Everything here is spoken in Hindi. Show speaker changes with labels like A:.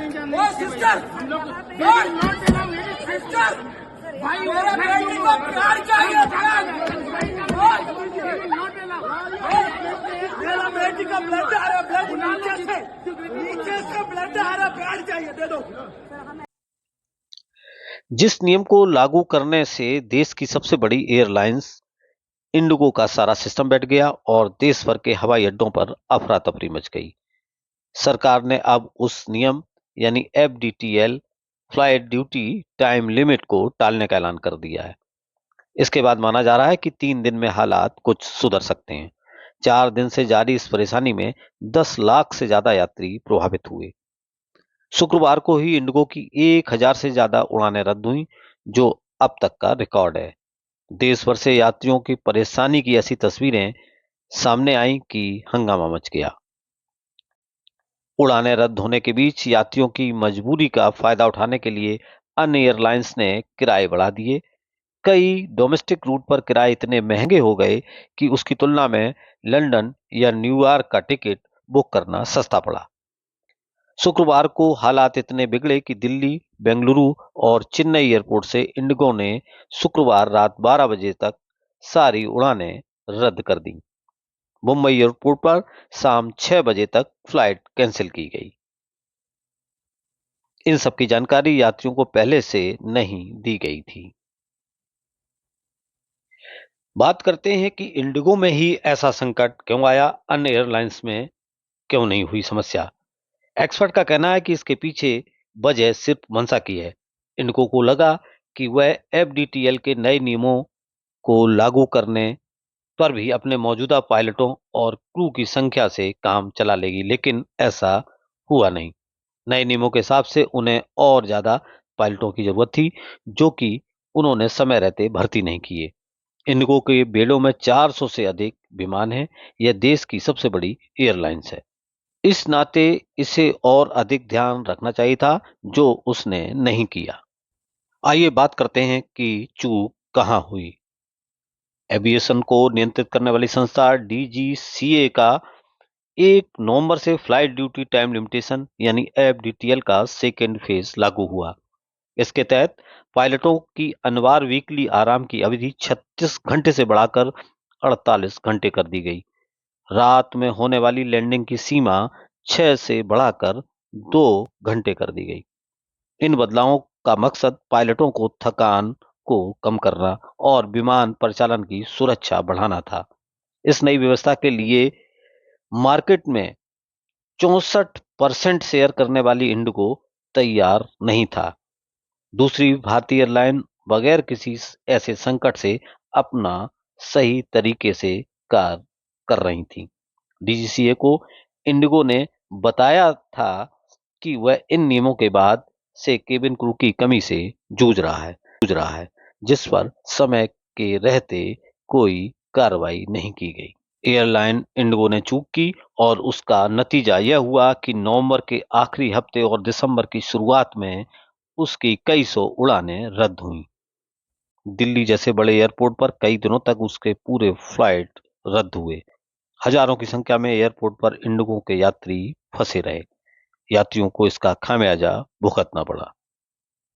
A: ओ सिस्टर, सिस्टर, भाई मेरा बेटी को प्यार चाहिए था। मेरा बेटी का ब्लड आ रहा, ब्लड नीचे से ब्लड आ रहा, प्यार चाहिए, दे दो।
B: जिस नियम को लागू करने से देश की सबसे बड़ी एयरलाइंस इंडिगो का सारा सिस्टम बैठ गया और देश भर के हवाई अड्डों पर अफरा तफरी मच गई। सरकार ने अब उस नियम यानी FDTL flight duty time limit को टालने का ऐलान कर दिया है। इसके बाद माना जा रहा है कि 3 दिन में हालात कुछ सुधर सकते हैं। 4 दिन से जारी इस परेशानी में 10 लाख से ज्यादा यात्री प्रभावित हुए। शुक्रवार को ही इंडिगो की 1000 से ज्यादा उड़ानें रद्द हुई, जो अब तक का रिकॉर्ड है। देश भर से यात्रियों की परेशानी की ऐसी तस्वीरें सामने आई कि हंगामा मच गया। उड़ानें रद्द होने के बीच यात्रियों की मजबूरी का फायदा उठाने के लिए अन्य एयरलाइंस ने किराए बढ़ा दिए। कई डोमेस्टिक रूट पर किराए इतने महंगे हो गए कि उसकी तुलना में लंदन या न्यूयॉर्क का टिकट बुक करना सस्ता पड़ा। शुक्रवार को हालात इतने बिगड़े कि दिल्ली, बेंगलुरु और चेन्नई एयरपोर्ट से इंडिगो ने शुक्रवार रात 12 बजे तक सारी उड़ानें रद्द कर दी। मुंबई एयरपोर्ट पर शाम 6 बजे तक फ्लाइट कैंसिल की गई। इन सब की जानकारी यात्रियों को पहले से नहीं दी गई थी। बात करते हैं कि इंडिगो में ही ऐसा संकट क्यों आया, अन्य एयरलाइंस में क्यों नहीं हुई समस्या। एक्सपर्ट का कहना है कि इसके पीछे वजह सिर्फ मंशा की है। इंडिगो को लगा कि वह एफडीटीएल के नए नियमों को लागू करने पर भी अपने मौजूदा पायलटों और क्रू की संख्या से काम चला लेगी, लेकिन ऐसा हुआ नहीं। नए नियमों के हिसाब से उन्हें और ज्यादा पायलटों की जरूरत थी, जो कि उन्होंने समय रहते भर्ती नहीं किए। इंडिगो के बेड़ों में 400 से अधिक विमान हैं। यह देश की सबसे बड़ी एयरलाइंस है। इस नाते इसे और अधिक ध्यान रखना चाहिए था, जो उसने नहीं किया। आइए बात करते हैं कि चूक कहां हुई। एविएशन को नियंत्रित करने वाली संस्था डीजीसीए का 1 नवंबर से फ्लाइट ड्यूटी टाइम लिमिटेशन यानी एफडीटीएल का सेकेंड फेज लागू हुआ। इसके तहत पायलटों की अनिवार्य वीकली आराम की अवधि 36 घंटे से बढ़ाकर 48 घंटे कर दी गई। रात में होने वाली लैंडिंग की सीमा 6 से बढ़ाकर 2 घंटे कर दी गई। इन बदलावों का मकसद पायलटों को थकान को कम करना और विमान परिचालन की सुरक्षा बढ़ाना था। इस नई व्यवस्था के लिए मार्केट में 64% शेयर करने वाली इंडिगो तैयार नहीं था। दूसरी भारतीय एयरलाइन बगैर किसी ऐसे संकट से अपना सही तरीके से कार्य कर रही थी। डीजीसीए को इंडिगो ने बताया था कि वह इन नियमों के बाद से केबिन क्रू की कमी से जूझ रहा है, जिस पर समय के रहते कोई कार्रवाई नहीं की गई। एयरलाइन इंडिगो ने चूक की और उसका नतीजा यह हुआ कि नवंबर के आखिरी हफ्ते और दिसंबर की शुरुआत में उसकी कई सौ उड़ानें रद्द हुईं। दिल्ली जैसे बड़े एयरपोर्ट पर कई दिनों तक उसके पूरे फ्लाइट रद्द हुए। हजारों की संख्या में एयरपोर्ट पर इंडिगो के यात्री फंसे रहे। यात्रियों को इसका खामियाजा भुगतना पड़ा।